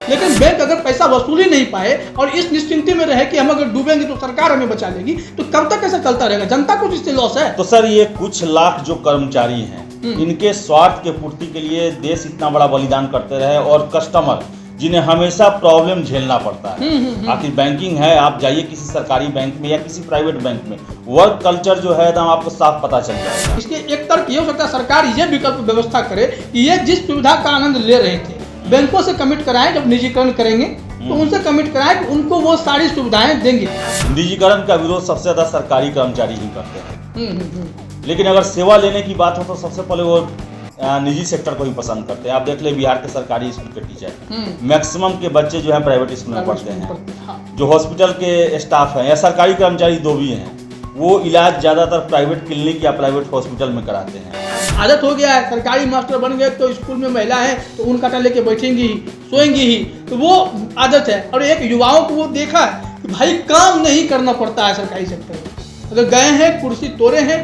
लेकिन बैंक अगर पैसा वसूल ही नहीं पाए और इस निश्चिंती में रहे कि हम अगर डूबेंगे तो सरकार हमें बचा लेगी, तो कब तक ऐसा चलता रहेगा? जनता को इससे लॉस है। तो सर, ये कुछ लाख जो कर्मचारी हैं, इनके स्वार्थ के पूर्ति के लिए देश इतना बड़ा बलिदान करते रहे, और कस्टमर जिन्हें हमेशा प्रॉब्लम झेलना पड़ता है। आखिर बैंकिंग है, आप जाइए किसी सरकारी बैंक में या किसी प्राइवेट बैंक में, वर्क कल्चर जो है एकदम आपको साफ पता चल जाएगा। इसके एक तर्क ये हो सकता है सरकार ये विकल्प व्यवस्था करे कि ये जिस सुविधा का आनंद ले रहे थे बैंकों से कमिट कराएं, जब निजीकरण करेंगे तो उनसे कमिट कराएं कि उनको वो सारी सुविधाएं देंगे। निजीकरण का विरोध सबसे ज्यादा सरकारी कर्मचारी ही करते हैं, लेकिन अगर सेवा लेने की बात हो तो सबसे पहले वो निजी सेक्टर को ही पसंद करते हैं। आप देख ले बिहार के सरकारी स्कूल के टीचर मैक्सिमम के बच्चे जो है प्राइवेट स्कूल में पढ़ते हैं। जो हॉस्पिटल के स्टाफ हैं या सरकारी कर्मचारी दो भी हैं, वो इलाज ज्यादातर प्राइवेट क्लिनिक या प्राइवेट हॉस्पिटल में कराते हैं। आदत हो गया है, सरकारी मास्टर बन गए तो स्कूल में महिला है तो उन काटा लेके बैठेंगी ही, सोएंगी ही, तो वो आदत है। और एक युवाओं को वो देखा है कि भाई काम नहीं करना पड़ता है सरकारी सेक्टर में। अगर गए हैं, कुर्सी तोड़े हैं,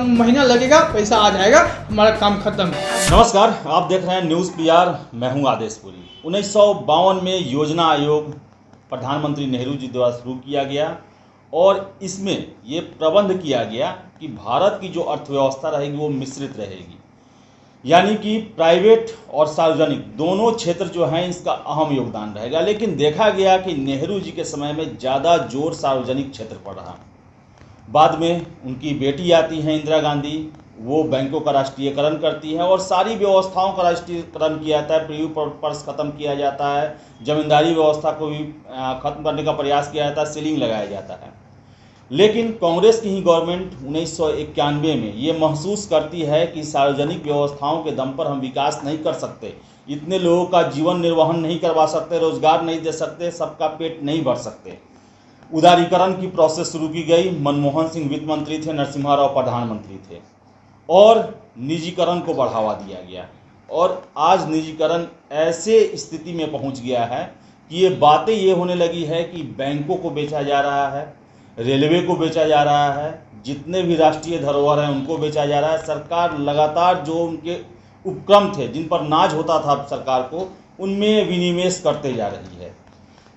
महीना लगेगा, पैसा आ जाएगा, हमारा काम खत्म है। नमस्कार, आप देख रहे हैं न्यूज़ PR, मैं हूं आदेशपुरी। 1952 में योजना आयोग प्रधानमंत्री नेहरू जी द्वारा शुरू किया गया, और इसमें ये प्रबंध किया गया कि भारत की जो अर्थव्यवस्था रहेगी वो मिश्रित रहेगी, यानी कि प्राइवेट और सार्वजनिक दोनों क्षेत्र जो हैं इसका अहम योगदान रहेगा। लेकिन देखा गया कि नेहरू जी के समय में ज़्यादा जोर सार्वजनिक क्षेत्र पर रहा। बाद में उनकी बेटी आती हैं इंदिरा गांधी, वो बैंकों का राष्ट्रीयकरण करती है और सारी व्यवस्थाओं का राष्ट्रीयकरण किया जाता है। प्रीव्यू पर्स खत्म किया जाता है, जमींदारी व्यवस्था को भी खत्म करने का प्रयास किया जाता है, सीलिंग लगाया जाता है। लेकिन कांग्रेस की ही गवर्नमेंट 1991 में ये महसूस करती है कि सार्वजनिक व्यवस्थाओं के दम पर हम विकास नहीं कर सकते, इतने लोगों का जीवन निर्वहन नहीं करवा सकते, रोजगार नहीं दे सकते, सबका पेट नहीं भर सकते। उदारीकरण की प्रोसेस शुरू की गई। मनमोहन सिंह वित्त मंत्री थे, नरसिम्हा राव प्रधानमंत्री थे, और निजीकरण को बढ़ावा दिया गया। और आज निजीकरण ऐसे स्थिति में पहुंच गया है कि ये बातें ये होने लगी है कि बैंकों को बेचा जा रहा है, रेलवे को बेचा जा रहा है, जितने भी राष्ट्रीय धरोहर हैं उनको बेचा जा रहा है। सरकार लगातार जो उनके उपक्रम थे जिन पर नाज होता था सरकार को, उनमें विनिवेश करते जा रही है।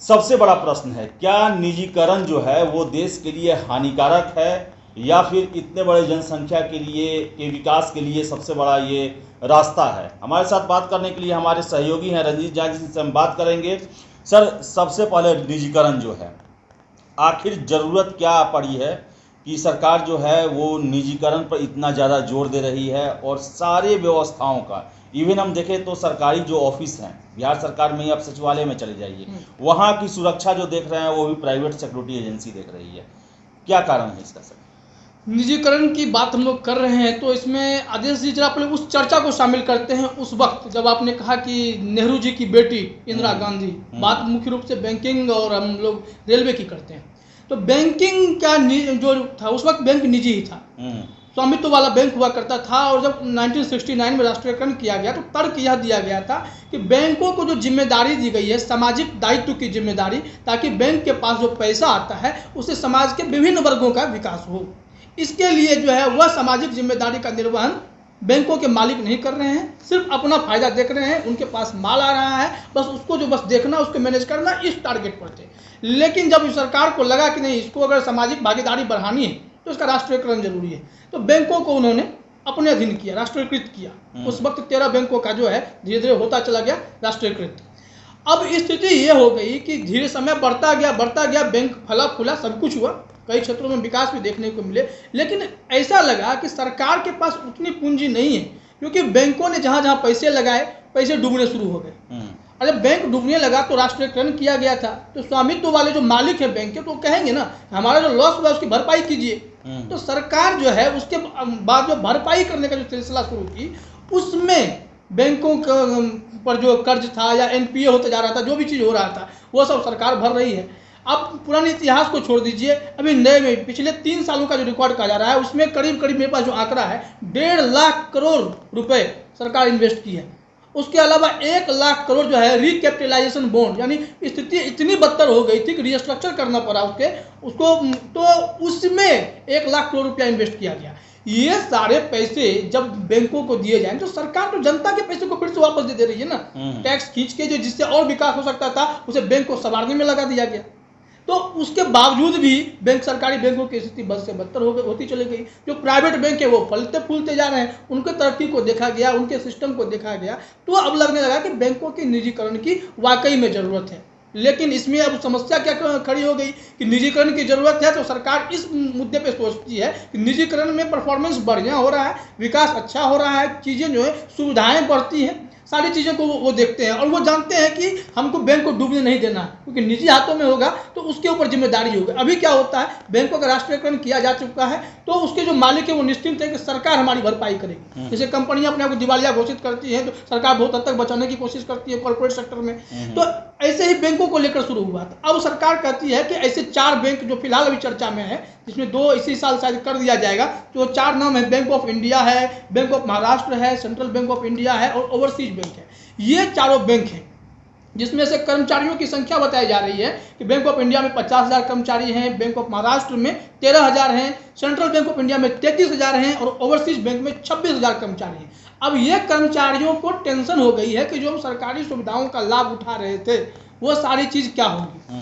सबसे बड़ा प्रश्न है, क्या निजीकरण जो है वो देश के लिए हानिकारक है या फिर इतने बड़े जनसंख्या के लिए के विकास के लिए सबसे बड़ा ये रास्ता है? हमारे साथ बात करने के लिए हमारे सहयोगी हैं रंजीत झा, जिनसे हम बात करेंगे। सर, सबसे पहले निजीकरण जो है, आखिर ज़रूरत क्या पड़ी है कि सरकार जो है वो निजीकरण पर इतना ज़्यादा जोर दे रही है, और सारे व्यवस्थाओं का, इवन हम देखें तो सरकारी जो ऑफिस हैं बिहार सरकार में ही, आप सचिवालय में चले जाइए, वहाँ की सुरक्षा जो देख रहे हैं वो भी प्राइवेट सिक्योरिटी एजेंसी देख रही है। क्या कारण है इसका सर? निजीकरण की बात हम लोग कर रहे हैं तो इसमें आदेश जी जरा पहले उस चर्चा को शामिल करते हैं। उस वक्त जब आपने कहा कि नेहरू जी की बेटी इंदिरा गांधी, बात मुख्य रूप से बैंकिंग और हम लोग रेलवे की करते हैं, तो बैंकिंग का जो था उस वक्त बैंक निजी ही था, स्वामित्व वाला बैंक हुआ करता था। और जब 1969 में राष्ट्रीयकरण किया गया तो तर्क यह दिया गया था कि बैंकों को जो जिम्मेदारी दी गई है, सामाजिक दायित्व की जिम्मेदारी, ताकि बैंक के पास जो पैसा आता है उससे समाज के विभिन्न वर्गों का विकास हो। इसके लिए जो है वह सामाजिक जिम्मेदारी का निर्वहन बैंकों के मालिक नहीं कर रहे हैं, सिर्फ अपना फायदा देख रहे हैं। उनके पास माल आ रहा है, बस उसको जो बस देखना, उसको मैनेज करना, इस टारगेट पर थे। लेकिन जब सरकार को लगा कि नहीं, इसको अगर सामाजिक भागीदारी बढ़ानी है तो इसका राष्ट्रीयकरण जरूरी है, तो बैंकों को उन्होंने अपने अधीन किया, राष्ट्रीयकृत किया। उस वक्त 13 बैंकों का जो है धीरे धीरे होता चला गया राष्ट्रीयकृत। अब स्थिति ये हो गई कि धीरे समय बढ़ता गया, बैंक फला फूला, सब कुछ हुआ, कई क्षेत्रों में विकास भी देखने को मिले। लेकिन ऐसा लगा कि सरकार के पास उतनी पूंजी नहीं है, क्योंकि बैंकों ने जहाँ जहाँ पैसे लगाए, पैसे डूबने शुरू हो गए। और जब बैंक डूबने लगा तो राष्ट्रीयकरण किया गया था, तो स्वामित्व वाले जो मालिक हैं बैंक के, तो कहेंगे ना हमारा जो लॉस हुआ उसकी भरपाई कीजिए। तो सरकार जो है उसके बाद जो भरपाई करने का जो सिलसिला शुरू की, उसमें बैंकों पर जो कर्ज था या NPA होता जा रहा था, जो भी चीज़ हो रहा था वो सब सरकार भर रही है। आप पुराने इतिहास को छोड़ दीजिए, अभी नए में पिछले 3 सालों का जो रिकॉर्ड कहा जा रहा है उसमें करीब मेरे पास जो आंकड़ा है 1.5 लाख करोड़ रुपए सरकार इन्वेस्ट की है। उसके अलावा 1 लाख करोड़ जो है रिकैपिटलाइजेशन बॉन्ड, यानी स्थिति इतनी बदतर हो गई थी कि रिस्ट्रक्चर करना पड़ा उसको, तो उसमें 1 लाख करोड़ रुपया इन्वेस्ट किया गया। ये सारे पैसे जब बैंकों को दिए जाएं तो सरकार तो जनता के पैसे को फिर से वापस दे रही है ना। टैक्स खींच के जो जिससे और विकास हो सकता था उसे बैंक को संवारने में लगा दिया गया। तो उसके बावजूद भी बैंक सरकारी बैंकों की स्थिति बद से बदतर होती चली गई। जो प्राइवेट बैंक है वो फलते फूलते जा रहे हैं, उनके तरक्की को देखा गया, उनके सिस्टम को देखा गया, तो अब लगने लगा कि बैंकों के निजीकरण की वाकई में ज़रूरत है। लेकिन इसमें अब समस्या क्या खड़ी हो गई कि निजीकरण की ज़रूरत है तो सरकार इस मुद्दे पे सोचती है कि निजीकरण में परफॉर्मेंस बढ़िया हो रहा है, विकास अच्छा हो रहा है, चीज़ें जो है सुविधाएं बढ़ती हैं, सारी चीज़ों को वो देखते हैं और वो जानते हैं कि हमको बैंक को डूबने नहीं देना है, क्योंकि निजी हाथों में होगा तो उसके ऊपर जिम्मेदारी होगी। अभी क्या होता है, बैंकों का राष्ट्रीयकरण किया जा चुका है तो उसके जो मालिक है वो निश्चिंत है कि सरकार हमारी भरपाई करेगी। जैसे कंपनियां अपने आप को दिवालिया घोषित करती हैं तो सरकार बहुत हद तक बचाने की कोशिश करती है कॉर्पोरेट सेक्टर में। तो ऐसे ही बैंकों को लेकर शुरू हुआ था। अब सरकार कहती है कि ऐसे 4 बैंक जो फिलहाल अभी चर्चा में है, जिसमें 2 इसी साल शायद कर दिया जाएगा, तो 4 नाम है, बैंक ऑफ इंडिया है, बैंक ऑफ महाराष्ट्र है, सेंट्रल बैंक ऑफ इंडिया है और ओवरसीज बैंक है। ये चारों बैंक हैं जिसमें से कर्मचारियों की संख्या बताई जा रही है कि बैंक ऑफ इंडिया में 50,000 कर्मचारी हैं, बैंक ऑफ महाराष्ट्र में 13,000 हैं, सेंट्रल बैंक ऑफ इंडिया में 33,000 हैं और ओवरसीज बैंक में 26,000 कर्मचारी हैं। अब ये कर्मचारियों को टेंशन हो गई है कि जो हम सरकारी सुविधाओं का लाभ उठा रहे थे वो सारी चीज़ क्या होगी,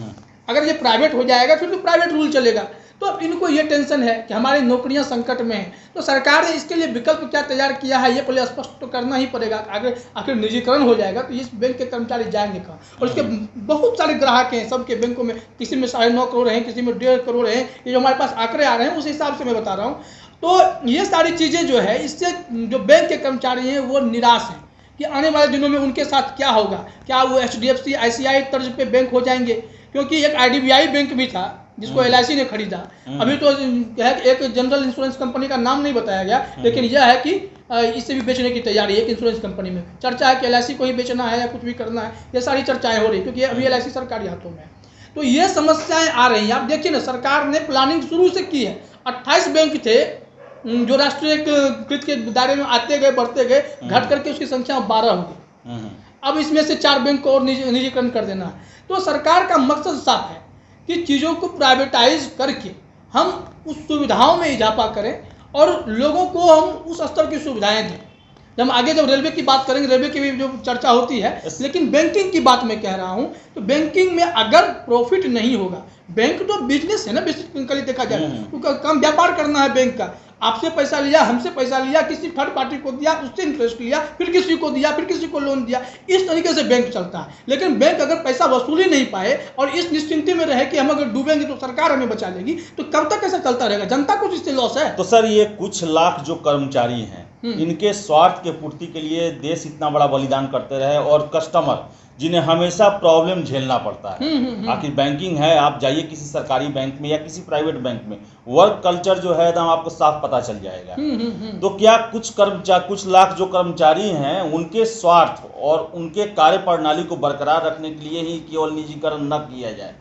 अगर ये प्राइवेट हो जाएगा फिर तो प्राइवेट रूल चलेगा। तो अब इनको ये टेंशन है कि हमारी नौकरियां संकट में हैं। तो सरकार ने इसके लिए विकल्प क्या तैयार किया है ये पहले स्पष्ट तो करना ही पड़ेगा। आखिर निजीकरण हो जाएगा तो इस बैंक के कर्मचारी जाएंगे कहाँ, और इसके बहुत सारे ग्राहक हैं सबके बैंकों में, किसी में 9.5 करोड़ हैं, किसी में 1.5 करोड़ हैं। ये जो हमारे पास आंकड़े आ रहे हैं उस हिसाब से मैं बता रहा हूँ। तो ये सारी चीज़ें जो है इससे जो बैंक के कर्मचारी हैं वो निराश हैं कि आने वाले दिनों में उनके साथ क्या होगा, क्या वो HDFC ICICI तर्ज पे बैंक हो जाएंगे, क्योंकि एक IDBI बैंक भी था जिसको LIC ने खरीदा। अभी तो एक जनरल इंश्योरेंस कंपनी का नाम नहीं बताया गया, लेकिन यह है कि इसे भी बेचने की तैयारी है। एक इंश्योरेंस कंपनी में चर्चा है कि LIC को ही बेचना है या कुछ भी करना है, ये सारी चर्चाएं हो रही क्योंकि अभी LIC सरकारी हाथों में है। तो ये समस्याएं आ रही हैं। आप देखिए ना, सरकार ने प्लानिंग शुरू से की है। 28 बैंक थे जो राष्ट्रीयकृत के दायरे में आते गए, बढ़ते गए, घट करके उसकी संख्या 12 हो गई। अब इसमें से 4 बैंक को और निजीकरण कर देना है। तो सरकार का मकसद साफ है कि चीज़ों को प्राइवेटाइज करके हम उस सुविधाओं में इजाफा करें और लोगों को हम उस स्तर की सुविधाएं दें। जब आगे जब रेलवे की बात करेंगे, रेलवे की भी जो चर्चा होती है, लेकिन बैंकिंग की बात मैं कह रहा हूं तो बैंकिंग में अगर प्रॉफिट नहीं होगा, बैंक तो बिजनेस है ना, बेसिकली देखा जाए तो काम व्यापार करना है बैंक का। आपसे पैसा लिया, हमसे पैसा लिया, किसी थर्ड पार्टी को दिया, उससे इंटरेस्ट लिया, फिर किसी को दिया, फिर किसी को लोन दिया, इस तरीके से बैंक चलता है। लेकिन बैंक अगर पैसा वसूल ही नहीं पाए और इस निश्चिंती में रहे कि हम अगर डूबेंगे तो सरकार हमें बचा लेगी, तो कब तक ऐसा चलता रहेगा? जनता को इससे लॉस है। तो सर, ये कुछ लाख जो कर्मचारी हैं इनके स्वार्थ के पूर्ति के लिए देश इतना बड़ा बलिदान करते रहे और कस्टमर जिन्हें हमेशा प्रॉब्लम झेलना पड़ता है। आखिर बैंकिंग है, आप जाइए किसी सरकारी बैंक में या किसी प्राइवेट बैंक में, वर्क कल्चर जो है एकदम आपको साफ पता चल जाएगा। तो क्या कुछ लाख जो कर्मचारी हैं उनके स्वार्थ और उनके कार्य प्रणाली को बरकरार रखने के लिए ही केवल निजीकरण न किया जाए,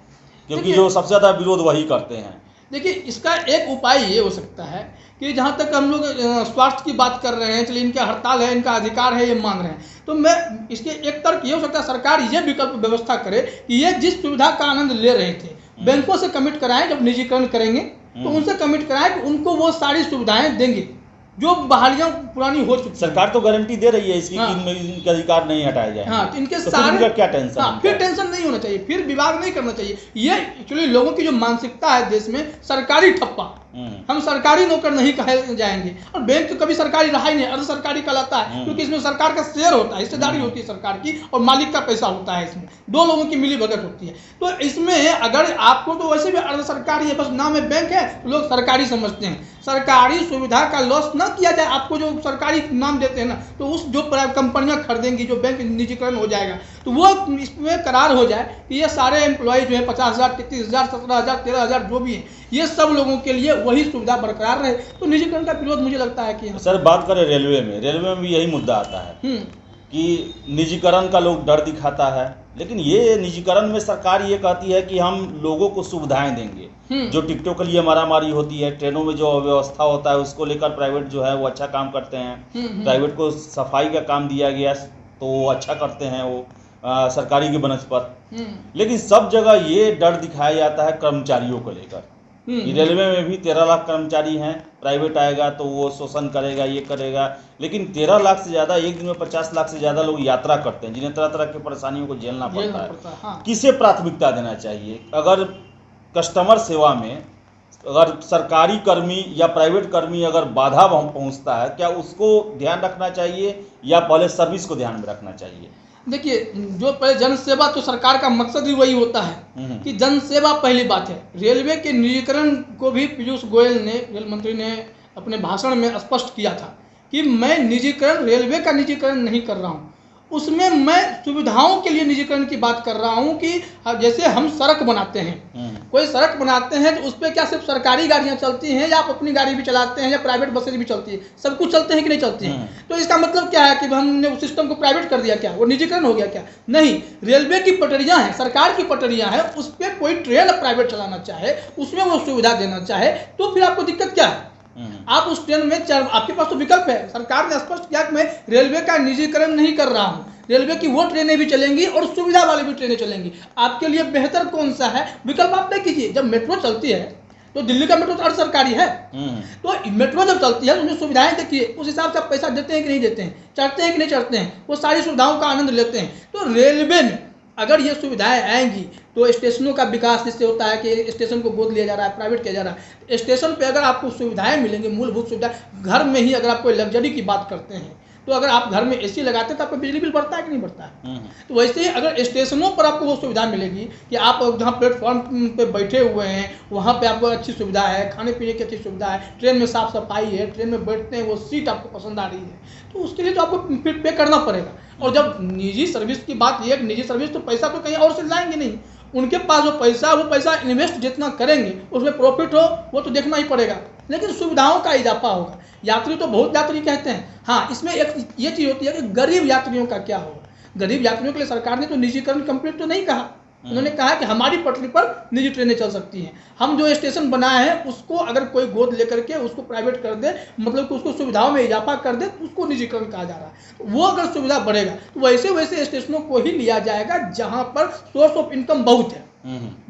क्योंकि जो सबसे ज़्यादा विरोध वही करते हैं। देखिए, इसका एक उपाय ये हो सकता है कि जहाँ तक हम लोग स्वास्थ्य की बात कर रहे हैं, चलिए इनका हड़ताल है, इनका अधिकार है, ये मांग रहे हैं, तो मैं इसके एक तर्क ये हो सकता है सरकार ये विकल्प व्यवस्था करे कि ये जिस सुविधा का आनंद ले रहे थे बैंकों से कमिट कराएं, जब निजीकरण करेंगे तो उनसे कमिट कराएं कि उनको वो सारी सुविधाएं देंगे जो बहालियां पुरानी हो चुकी। सरकार तो गारंटी दे रही है इसकी कि इनके अधिकार नहीं हटाए जाए। हाँ, तो इनके तो सारे क्या टेंशन? हाँ, फिर टेंशन नहीं होना चाहिए, फिर विवाद नहीं करना चाहिए। ये एक्चुअली लोगों की जो मानसिकता है देश में, सरकारी ठप्पा, हम सरकारी नौकर नहीं कहे जाएंगे। और बैंक तो कभी सरकारी रहा ही नहीं, अर्ध सरकारी कहलाता है, क्योंकि इसमें सरकार का शेयर होता है, हिस्सेदारी होती है सरकार की, और मालिक का पैसा होता है। इसमें 2 लोगों की मिली भगत होती है। तो इसमें अगर आपको तो वैसे भी अर्ध सरकारी है, बस नाम में बैंक है, तो लोग सरकारी समझते हैं। सरकारी सुविधा का लॉस ना किया जाए। आपको जो सरकारी नाम देते हैं ना, तो उस जो कंपनियां खरीदेंगी, जो बैंक निजीकरण हो जाएगा, तो वो इसमें करार हो जाए कि ये सारे एम्प्लॉय जो है 50,000, 33,000, 17,000, 13,000 जो भी है, ये सब लोगों के लिए वही सुविधा बरकरार रहे। तो निजीकरण का विरोध मुझे लगता है कि सर, बात करें रेलवे में भी यही मुद्दा आता है कि निजीकरण का लोग डर दिखाता है, लेकिन ये निजीकरण में सरकार ये कहती है कि हम लोगों को सुविधाएं देंगे। जो टिकटों के लिए मारामारी होती है, ट्रेनों में जो व्यवस्था होता है, उसको लेकर प्राइवेट जो है वो अच्छा काम करते हैं। प्राइवेट को सफाई का काम दिया गया तो वो अच्छा करते हैं वो सरकारी की बनस्पत। लेकिन सब जगह ये डर दिखाया जाता है कर्मचारियों को लेकर कि रेलवे में भी 13 लाख कर्मचारी हैं, प्राइवेट आएगा तो वो शोषण करेगा, ये करेगा, लेकिन 13 लाख से ज़्यादा एक दिन में 50 लाख से ज़्यादा लोग यात्रा करते हैं, जिन्हें तरह तरह की परेशानियों को झेलना पड़ता है। हाँ। किसे प्राथमिकता देना चाहिए? अगर कस्टमर सेवा में अगर सरकारी कर्मी या प्राइवेट कर्मी अगर बाधा पहुंचता है, क्या उसको ध्यान रखना चाहिए या पहले सर्विस को ध्यान में रखना चाहिए? देखिए, जो पहले जन सेवा, तो सरकार का मकसद ही वही होता है कि जन सेवा पहली बात है। रेलवे के निजीकरण को भी पीयूष गोयल ने, रेल मंत्री ने अपने भाषण में स्पष्ट किया था कि मैं निजीकरण, रेलवे का निजीकरण नहीं कर रहा हूँ, उसमें मैं सुविधाओं के लिए निजीकरण की बात कर रहा हूं कि जैसे हम सड़क बनाते हैं, कोई सड़क बनाते हैं तो उस पर क्या सिर्फ सरकारी गाड़ियां चलती हैं या आप अपनी गाड़ी भी चलाते हैं या प्राइवेट बसेज भी चलती है, सब कुछ चलते हैं कि नहीं चलती हैं? तो इसका मतलब क्या है कि हमने उस सिस्टम को प्राइवेट कर दिया, क्या वो निजीकरण हो गया क्या? नहीं, रेलवे की पटरियां हैं, सरकार की पटरियां हैं, उस पर कोई ट्रेन प्राइवेट चलाना चाहे, उसमें वो सुविधा देना चाहे, तो फिर आपको दिक्कत क्या है? आप उस ट्रेन में आपके पास तो विकल्प है। सरकार ने स्पष्ट किया कि मैं रेलवे का निजीकरण नहीं कर रहा हूं, रेलवे की वो ट्रेनें भी चलेंगी और सुविधा वाली भी ट्रेनें चलेंगी। आपके लिए बेहतर कौन सा है, विकल्प आप तय कीजिए। जब मेट्रो चलती है तो दिल्ली का मेट्रो तो अर्ध सरकारी है, तो मेट्रो जब चलती है तो उसमें सुविधाएं देखिए, उस हिसाब से आप पैसा देते हैं कि नहीं देते हैं, चढ़ते हैं कि नहीं चढ़ते हैं, वो सारी सुविधाओं का आनंद लेते हैं। तो रेलवे में अगर ये सुविधाएं आएंगी तो स्टेशनों का विकास इससे होता है कि स्टेशन को गोद लिया जा रहा है, प्राइवेट किया जा रहा है। स्टेशन पे अगर आपको सुविधाएं मिलेंगी, मूलभूत सुविधा, घर में ही अगर आप कोई लग्जरी की बात करते हैं तो अगर आप घर में एसी लगाते हैं तो आपका बिजली बिल बढ़ता है कि नहीं बढ़ता है? तो वैसे ही अगर स्टेशनों पर आपको वो सुविधा मिलेगी कि आप जहाँ प्लेटफॉर्म पे बैठे हुए हैं वहाँ पे आपको अच्छी सुविधा है, खाने पीने की अच्छी सुविधा है, ट्रेन में साफ सफाई है, ट्रेन में बैठते हैं वो सीट आपको पसंद आ रही है, तो उसके लिए तो आपको फिर पे करना पड़ेगा। और जब निजी सर्विस की बात, ये निजी सर्विस तो पैसा तो कहीं और से लाएंगे नहीं, उनके पास वो पैसा इन्वेस्ट जितना करेंगे उसमें प्रॉफिट हो वो तो देखना ही पड़ेगा, लेकिन सुविधाओं का इजाफा होगा। यात्री तो बहुत यात्री कहते हैं, हाँ, इसमें एक ये चीज़ होती है कि गरीब यात्रियों का क्या होगा। गरीब यात्रियों के लिए सरकार ने तो निजीकरण कंप्लीट तो नहीं कहा, उन्होंने कहा कि हमारी पटरी पर निजी ट्रेनें चल सकती हैं, हम जो स्टेशन बनाए हैं उसको अगर कोई गोद लेकर के उसको प्राइवेट कर दे, मतलब कि उसको सुविधाओं में इजाफा कर दे, तो उसको निजीकरण कहा जा रहा है। तो वो अगर सुविधा बढ़ेगा तो वैसे वैसे स्टेशनों को ही लिया जाएगा जहां पर सोर्स ऑफ इनकम बहुत है,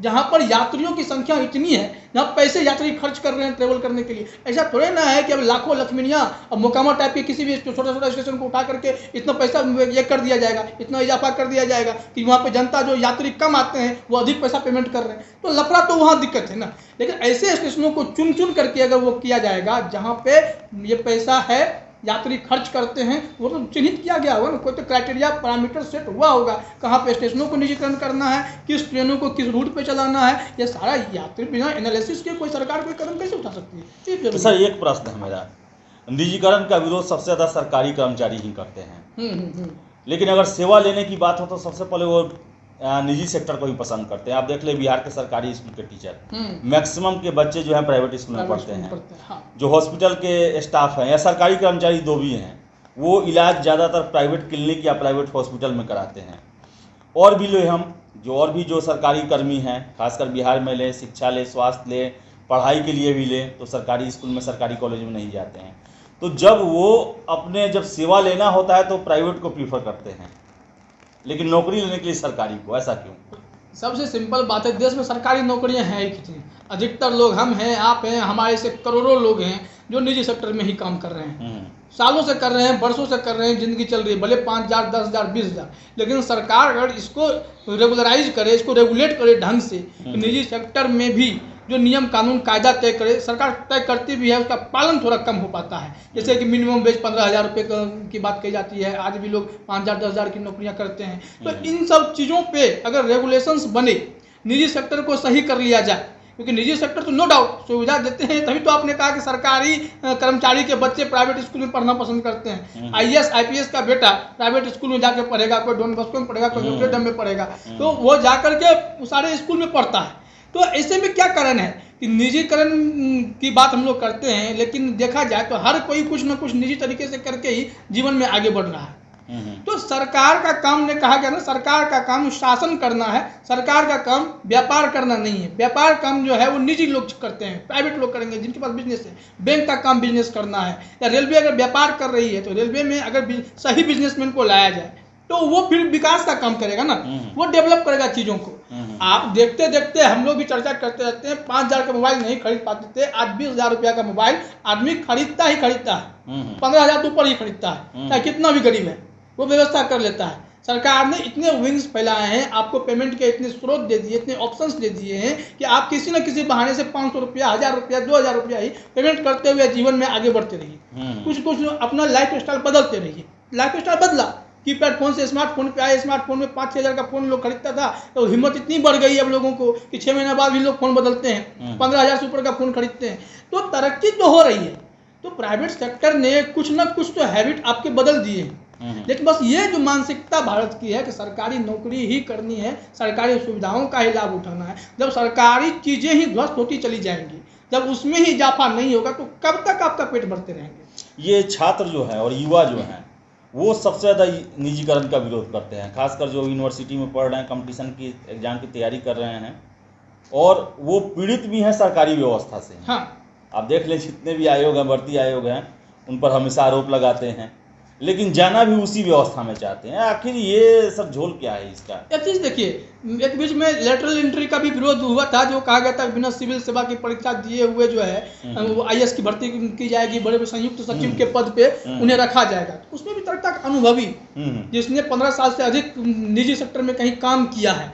जहां पर यात्रियों की संख्या इतनी है, जहां पैसे यात्री खर्च कर रहे हैं ट्रेवल करने के लिए। ऐसा थोड़े ना है कि अब लाखों लक्ष्मीनियां अब मोकामा टाइप के किसी भी छोटा छोटा स्टेशन को उठा करके इतना पैसा ये कर दिया जाएगा, इतना इजाफा कर दिया जाएगा कि वहां पे जनता, जो यात्री कम आते हैं वो अधिक पैसा पेमेंट कर रहे हैं, तो लफड़ा तो वहां दिक्कत है ना। लेकिन ऐसे स्टेशनों को चुन चुन करके अगर वो किया जाएगा जहां पे ये पैसा है, यात्री खर्च करते हैं, वो तो चिन्हित किया गया होगा ना, कोई तो क्राइटेरिया पैरामीटर सेट हुआ होगा, कहाँ पे स्टेशनों को निजीकरण करना है, किस ट्रेनों को किस रूट पे चलाना है, ये सारा यात्री बिना एनालिसिस के कोई सरकार कोई कदम कैसे उठा सकती है? तो सर एक प्रश्न है मेरा, निजीकरण का विरोध सबसे ज़्यादा सरकारी कर्मचारी ही करते हैं, लेकिन अगर सेवा लेने की बात हो तो सबसे पहले वो निजी सेक्टर को ही पसंद करते हैं। आप देख ले बिहार के सरकारी स्कूल के टीचर मैक्सिमम के बच्चे जो हैं प्राइवेट स्कूल में पढ़ते हैं, हाँ। जो हॉस्पिटल के स्टाफ हैं या सरकारी कर्मचारी दो भी हैं, वो इलाज ज़्यादातर प्राइवेट क्लिनिक या प्राइवेट हॉस्पिटल में कराते हैं। और भी जो सरकारी कर्मी हैं, खासकर बिहार में ले, शिक्षा ले, स्वास्थ्य ले, पढ़ाई के लिए भी ले, तो सरकारी स्कूल में, सरकारी कॉलेज में नहीं जाते हैं। तो जब सेवा लेना होता है तो प्राइवेट को प्रीफर करते हैं, लेकिन नौकरी लेने के लिए सरकारी को, ऐसा क्यों? सबसे सिंपल बात है, देश में सरकारी नौकरियां हैं ही कितनी, अधिकतर लोग हम हैं, आप हैं, हमारे से करोड़ों लोग हैं जो निजी सेक्टर में ही काम कर रहे हैं, सालों से कर रहे हैं, बरसों से कर रहे हैं, जिंदगी चल रही है, भले 5,000, 10,000, 20,000, लेकिन सरकार अगर इसको रेगुलराइज करे, इसको रेगुलेट करे ढंग से, निजी सेक्टर में भी जो नियम कानून कायदा तय करे, सरकार तय करती भी है, उसका पालन थोड़ा कम हो पाता है। जैसे कि मिनिमम वेज 15,000 रुपये की बात कही जाती है, आज भी लोग 5,000, 10,000 की नौकरियां करते हैं। तो इन सब चीज़ों पे अगर रेगुलेशंस बने, निजी सेक्टर को सही कर लिया जाए, क्योंकि निजी सेक्टर तो नो डाउट सुविधा देते हैं, तभी तो आपने कहा कि सरकारी कर्मचारी के बच्चे प्राइवेट स्कूल में पढ़ना पसंद करते हैं। IAS IPS का बेटा प्राइवेट स्कूल में जाकर पढ़ेगा, कोई डॉन बॉस्को में पढ़ेगा, कोई नोट्रे डम में पढ़ेगा, तो वो जाकर के सारे स्कूल में पढ़ता है। तो ऐसे में क्या कारण है कि निजीकरण की बात हम लोग करते हैं, लेकिन देखा जाए तो हर कोई कुछ ना कुछ निजी तरीके से करके ही जीवन में आगे बढ़ रहा है। तो सरकार का काम, ने कहा गया ना, सरकार का काम शासन करना है, सरकार का काम व्यापार करना नहीं है। व्यापार काम जो है वो निजी लोग करते हैं, प्राइवेट लोग करेंगे जिनके पास बिजनेस है। बैंक का काम बिजनेस करना है, या रेलवे अगर व्यापार कर रही है तो रेलवे में अगर सही बिजनेसमैन को लाया जाए, तो वो फिर विकास का काम करेगा ना, वो डेवलप करेगा चीज़ों को। आप देखते देखते हम लोग भी चर्चा करते रहते हैं, 5,000 का मोबाइल नहीं खरीद पाते थे, आज 20,000 रुपया का मोबाइल आदमी खरीदता ही खरीदता है, 15,000 तो ऊपर ही खरीदता है, चाहे कितना भी गरीब है वो व्यवस्था कर लेता है। सरकार ने इतने विंग्स फैलाए हैं, आपको पेमेंट के इतने स्रोत दे दिए, इतने ऑप्शंस दे दिए हैं कि आप किसी न किसी बहाने से 500 रुपया, 1,000 रुपया, 2,000 रुपया ही पेमेंट करते हुए जीवन में आगे बढ़ते रहिए। कुछ कुछ अपना लाइफ स्टाइल बदलते रहिए। लाइफ स्टाइल बदला, कीपैड फोन से स्मार्टफोन पे आए, स्मार्टफोन में 5-6 हज़ार का फोन लोग खरीदता था, तो हिम्मत इतनी बढ़ गई है अब लोगों को कि 6 महीने बाद भी लोग फोन बदलते हैं, 15,000 से ऊपर का फोन खरीदते हैं। तो तरक्की तो हो रही है, तो प्राइवेट सेक्टर ने कुछ ना कुछ तो हैबिट आपके बदल दिए हैं। लेकिन बस ये जो मानसिकता भारत की है कि सरकारी नौकरी ही करनी है, सरकारी सुविधाओं का ही लाभ उठाना है, जब सरकारी चीजें ही ध्वस्त होती चली जाएंगी, जब उसमें ही इजाफा नहीं होगा, तो कब तक आपका पेट भरते रहेंगे। ये छात्र जो है और युवा जो हैं वो सबसे ज़्यादा निजीकरण का विरोध करते हैं, खासकर जो यूनिवर्सिटी में पढ़ रहे हैं, कंपटीशन की एग्जाम की तैयारी कर रहे हैं, और वो पीड़ित भी हैं सरकारी व्यवस्था से। हाँ, आप देख लें जितने भी आयोग हैं, भर्ती आयोग हैं, उन पर हमेशा आरोप लगाते हैं, लेकिन जाना भी उसी व्यवस्था में चाहते हैं। आखिर ये सब झोल क्या है इसका? एक चीज़ देखिए, एक बीच में लेटरल एंट्री का भी विरोध हुआ था, जो कहा गया था बिना सिविल सेवा की परीक्षा दिए हुए जो है वो IAS की भर्ती की जाएगी, बड़े बड़े संयुक्त सचिव के पद पे उन्हें रखा जाएगा। तो उसमें भी तक अनुभवी जिसने 15 साल से अधिक निजी सेक्टर में कहीं काम किया है,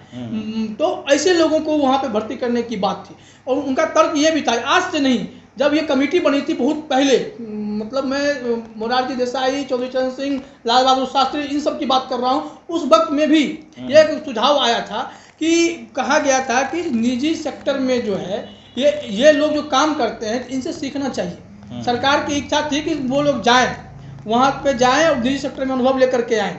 तो ऐसे लोगों को वहाँ पे भर्ती करने की बात थी। और उनका तर्क ये भी था, आज से नहीं, जब ये कमेटी बनी थी बहुत पहले, मतलब मैं मोरारजी देसाई, चौधरी चरण सिंह, लाल बहादुर शास्त्री, इन सब की बात कर रहा हूँ, उस वक्त में भी एक सुझाव आया था कि कहा गया था कि निजी सेक्टर में जो है ये लोग जो काम करते हैं इनसे सीखना चाहिए। सरकार की इच्छा थी कि वो लोग जाएं, वहाँ पे जाएं और निजी सेक्टर में अनुभव लेकर के आएँ।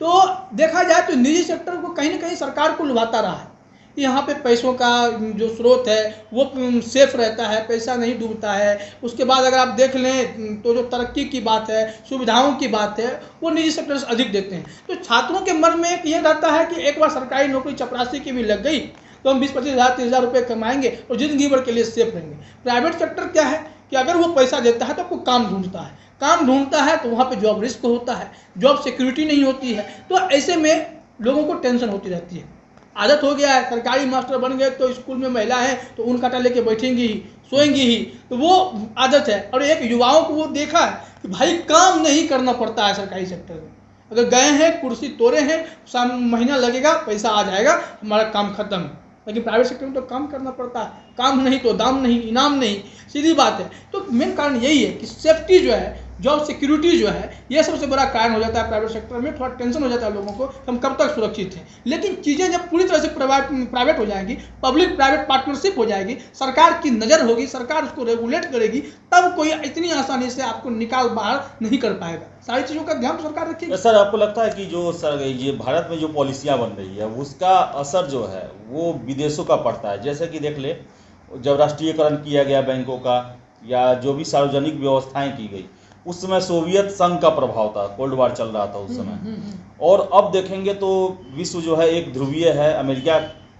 तो देखा जाए तो निजी सेक्टर को कहीं ना कहीं सरकार को लुभाता रहा है। यहाँ पे पैसों का जो स्रोत है वो सेफ रहता है, पैसा नहीं डूबता है। उसके बाद अगर आप देख लें तो जो तरक्की की बात है, सुविधाओं की बात है, वो निजी सेक्टर से अधिक देते हैं। तो छात्रों के मन में एक ये रहता है कि एक बार सरकारी नौकरी चपरासी की भी लग गई तो हम 20-25 हज़ार 30 हज़ार रुपये कमाएंगे और जिंदगी भर के लिए सेफ रहेंगे। प्राइवेट सेक्टर क्या है कि अगर वो पैसा देता है तो आपको काम ढूंढता है, काम ढूंढता है तो वहाँ पर जॉब रिस्क होता है, जॉब सिक्योरिटी नहीं होती है। तो ऐसे में लोगों को टेंशन होती रहती है। आदत हो गया है, सरकारी मास्टर बन गए तो स्कूल में महिला है तो ऊन काटा लेके बैठेंगी ही, सोएंगी ही, तो वो आदत है। और एक युवाओं को वो देखा है कि भाई काम नहीं करना पड़ता है सरकारी सेक्टर में, अगर गए हैं कुर्सी तोड़े हैं, महीना लगेगा पैसा आ जाएगा, हमारा काम खत्म है। लेकिन प्राइवेट सेक्टर में तो काम करना पड़ता है, काम नहीं तो दाम नहीं, इनाम नहीं, सीधी बात है। तो मेन कारण यही है कि सेफ्टी जो है, जॉब सिक्योरिटी जो है, ये सबसे बड़ा कारण हो जाता है प्राइवेट सेक्टर में। थोड़ा टेंशन हो जाता है लोगों को कि हम कब तक सुरक्षित हैं। लेकिन चीज़ें जब पूरी तरह से प्राइवेट हो जाएंगी, पब्लिक प्राइवेट पार्टनरशिप हो जाएगी, सरकार की नज़र होगी, सरकार उसको रेगुलेट करेगी, तब कोई इतनी आसानी से आपको निकाल बाहर नहीं कर पाएगा। सारी चीज़ों का ध्यान सरकार रखेगी। सर, आपको लगता है कि जो सर ये भारत में जो पॉलिसियाँ बन रही है उसका असर जो है वो विदेशों का पड़ता है? जैसे कि देख ले, जब राष्ट्रीयकरण किया गया बैंकों का या जो भी सार्वजनिक व्यवस्थाएं की गई, उस समय सोवियत संघ का प्रभाव था, कोल्ड वार चल रहा था उस समय। और अब देखेंगे तो विश्व जो है एक ध्रुवीय है, अमेरिका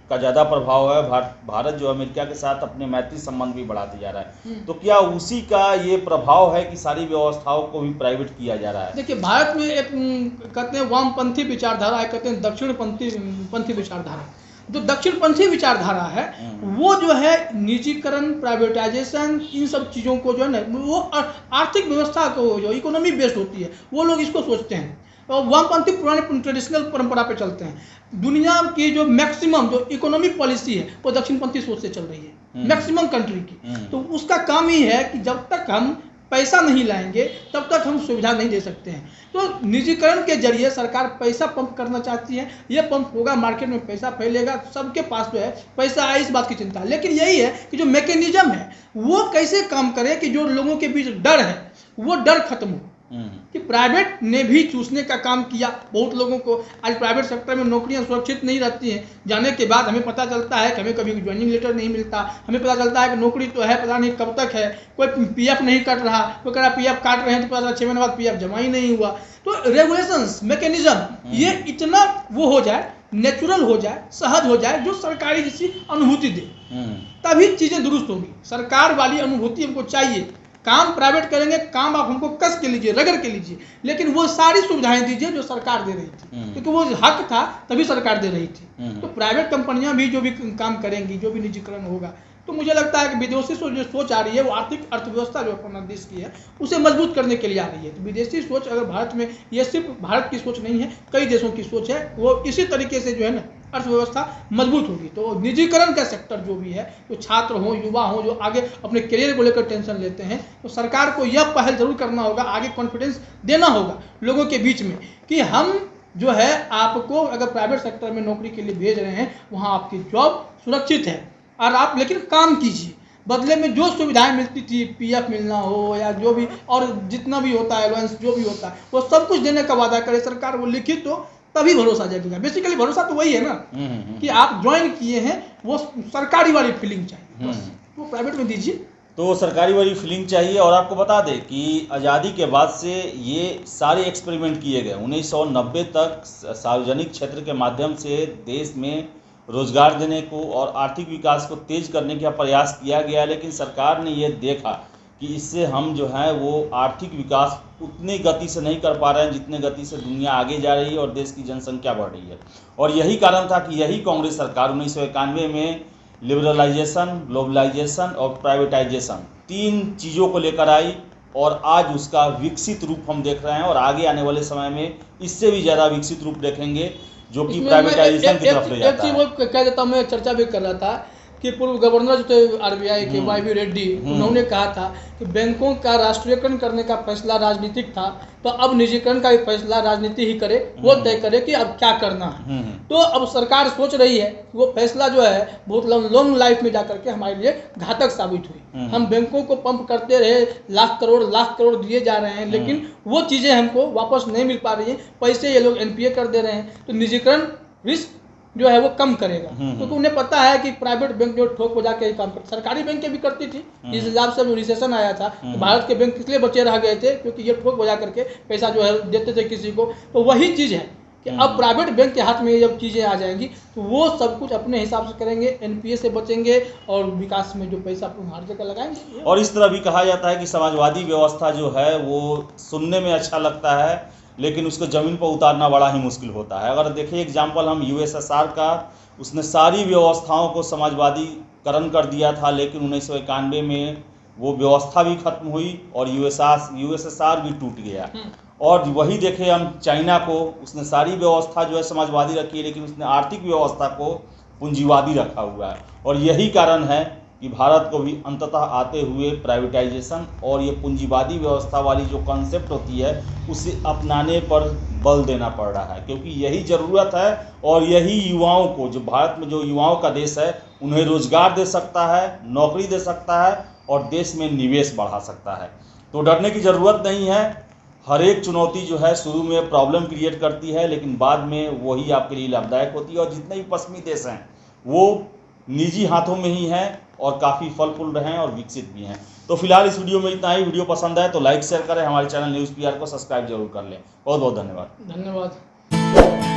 का ज़्यादा प्रभाव है। भारत जो अमेरिका के साथ अपने मैत्री संबंध भी बढ़ाते जा रहा है। तो क्या उसी का ये प्रभाव है कि सारी व्यवस्थाओं को भी प्राइवेट किया जा रहा है? देखिए, भारत में एक कहते हैं वामपंथी विचारधारा है, कहते हैं दक्षिणपंथी विचारधारा। जो दक्षिणपंथी विचारधारा है वो जो है निजीकरण, प्राइवेटाइजेशन, इन सब चीज़ों को जो है ना, वो आर्थिक व्यवस्था को जो इकोनॉमी बेस्ड होती है वो लोग इसको सोचते हैं। और वामपंथी पुराने ट्रेडिशनल परंपरा पे चलते हैं। दुनिया की जो मैक्सिमम जो इकोनॉमी पॉलिसी है वो दक्षिणपंथी सोच से चल रही है, मैक्सिमम कंट्री की। तो उसका काम ही है कि जब तक हम पैसा नहीं लाएंगे तब तक हम सुविधा नहीं दे सकते हैं। तो निजीकरण के जरिए सरकार पैसा पंप करना चाहती है, ये पंप होगा, मार्केट में पैसा फैलेगा, सबके पास जो है पैसा आए, इस बात की चिंता। लेकिन यही है कि जो मैकेनिज्म है वो कैसे काम करे कि जो लोगों के बीच डर है वो डर खत्म हो। कि प्राइवेट ने भी चूसने का काम किया बहुत लोगों को। आज प्राइवेट सेक्टर में नौकरियां सुरक्षित नहीं रहती हैं। जाने के बाद हमें पता चलता है कि हमें कभी ज्वाइनिंग लेटर नहीं मिलता, हमें पता चलता है कि नौकरी तो है, पता नहीं कब तक है, कोई PF नहीं कट रहा, कोई कह रहा PF काट रहे हैं तो पता चला 6 महीने बाद PF जमा ही नहीं हुआ। तो रेगुलेशंस, मैकेनिज्म ये इतना वो हो जाए, नेचुरल हो जाए, सहज हो जाए, जो सरकारी जैसी अनुभूति दे, तभी चीज़ें दुरुस्त होगी। सरकार वाली अनुभूति हमको चाहिए, काम प्राइवेट करेंगे, काम आप हमको कस के लीजिए, रगड़ के लीजिए, लेकिन वो सारी सुविधाएं दीजिए जो सरकार दे रही थी, क्योंकि वो हक था तभी सरकार दे रही थी। तो प्राइवेट कंपनियां भी जो भी काम करेंगी, जो भी निजीकरण होगा, तो मुझे लगता है कि विदेशी जो सोच आ रही है वो आर्थिक अर्थव्यवस्था जो अपना देश की है उसे मजबूत करने के लिए आ रही है। तो विदेशी सोच अगर भारत में, ये सिर्फ भारत की सोच नहीं है, कई देशों की सोच है, वो इसी तरीके से जो है ना अर्थव्यवस्था मजबूत होगी। तो निजीकरण का सेक्टर जो भी है, जो छात्र हों, युवा हों, जो आगे अपने करियर को लेकर टेंशन लेते हैं, तो सरकार को यह पहल जरूर करना होगा, आगे कॉन्फिडेंस देना होगा लोगों के बीच में कि हम जो है आपको अगर प्राइवेट सेक्टर में नौकरी के लिए भेज रहे हैं, वहाँ आपकी जॉब सुरक्षित है और आप लेकिन काम कीजिए, बदले में जो सुविधाएं मिलती थी, पीएफ मिलना हो या जो भी और जितना भी होता है अलाउंस जो भी होता है, वो सब कुछ देने का वादा करे सरकार, वो लिखित तो तभी भरोसा जगेगा। बेसिकली भरोसा तो वही है ना कि आप ज्वाइन किए हैं, वो सरकारी वाली फीलिंग चाहिए, बस वो प्राइवेट में दीजिए। तो सरकारी वाली फीलिंग चाहिए। और आपको बता दें कि आज़ादी के बाद से ये सारे एक्सपेरिमेंट किए गए। 1990 तक सार्वजनिक क्षेत्र के माध्यम से देश में रोजगार देने को और आर्थिक विकास को तेज करने का प्रयास किया गया, लेकिन सरकार ने ये देखा कि इससे हम जो है वो आर्थिक विकास उतनी गति से नहीं कर पा रहे हैं जितने गति से दुनिया आगे जा रही है और देश की जनसंख्या बढ़ रही है। और यही कारण था कि यही कांग्रेस सरकार 1991 में लिबरलाइजेशन, ग्लोबलाइजेशन और प्राइवेटाइजेशन 3 चीज़ों को लेकर आई और आज उसका विकसित रूप हम देख रहे हैं और आगे आने वाले समय में इससे भी ज़्यादा विकसित रूप देखेंगे जो कि प्राइवेटाइजेशन की तरफ ले जाता है। एक चीज वो कह देता हूं, मैं चर्चा भी कर रहा था कि पूर्व गवर्नर जो थे आरबीआई के वाई वी रेड्डी, उन्होंने कहा था कि बैंकों का राष्ट्रीयकरण करने का फैसला राजनीतिक था, तो अब निजीकरण का भी फैसला राजनीति ही करे, वो तय करे कि अब क्या करना है। तो अब सरकार सोच रही है कि वो फैसला जो है बहुत लॉन्ग लाइफ में जाकर के हमारे लिए घातक साबित हुई। हम बैंकों को पंप करते रहे, लाख करोड़ दिए जा रहे हैं, लेकिन वो चीज़ें हमको वापस नहीं मिल पा रही हैं, पैसे ये लोग एनपीए कर दे रहे हैं। तो निजीकरण रिस्क जो है वो कम करेगा, क्योंकि उन्हें पता है कि प्राइवेट बैंक जो ठोक बजा के काम करते, सरकारी बैंक भी करती थी। इस हिसाब से रिसेशन आया था तो भारत के बैंक इसलिए बचे रह गए थे क्योंकि ये ठोक बजा करके पैसा जो है देते थे किसी को। तो वही चीज़ है कि अब प्राइवेट बैंक के हाथ में जब चीज़ें आ जाएंगी तो वो सब कुछ अपने हिसाब से करेंगे, एनपीए से बचेंगे और विकास में जो पैसा हर जगह लगाएंगे। और इस तरह भी कहा जाता है कि समाजवादी व्यवस्था जो है वो सुनने में अच्छा लगता है, लेकिन उसको ज़मीन पर उतारना बड़ा ही मुश्किल होता है। अगर देखिए एग्जाम्पल हम यूएसएसआर का, उसने सारी व्यवस्थाओं को समाजवादीकरण कर दिया था, लेकिन 1991 में वो व्यवस्था भी खत्म हुई और यूएसएसआर भी टूट गया। और वही देखें हम चाइना को, उसने सारी व्यवस्था जो है समाजवादी रखी है, लेकिन उसने आर्थिक व्यवस्था को पूंजीवादी रखा हुआ है। और यही कारण है कि भारत को भी अंततः आते हुए प्राइवेटाइजेशन और ये पूंजीवादी व्यवस्था वाली जो कॉन्सेप्ट होती है उसे अपनाने पर बल देना पड़ रहा है, क्योंकि यही ज़रूरत है और यही युवाओं को, जो भारत में जो युवाओं का देश है, उन्हें रोजगार दे सकता है, नौकरी दे सकता है और देश में निवेश बढ़ा सकता है। तो डरने की ज़रूरत नहीं है। हर एक चुनौती जो है शुरू में प्रॉब्लम क्रिएट करती है, लेकिन बाद में वही आपके लिए लाभदायक होती है। और जितने भी पश्चिमी देश हैं वो निजी हाथों में ही हैं और काफ़ी फल फूल रहे हैं और विकसित भी हैं। तो फिलहाल इस वीडियो में इतना ही। वीडियो पसंद आए तो लाइक शेयर करें, हमारे चैनल न्यूज़ पीआर को सब्सक्राइब जरूर कर लें। बहुत बहुत धन्यवाद।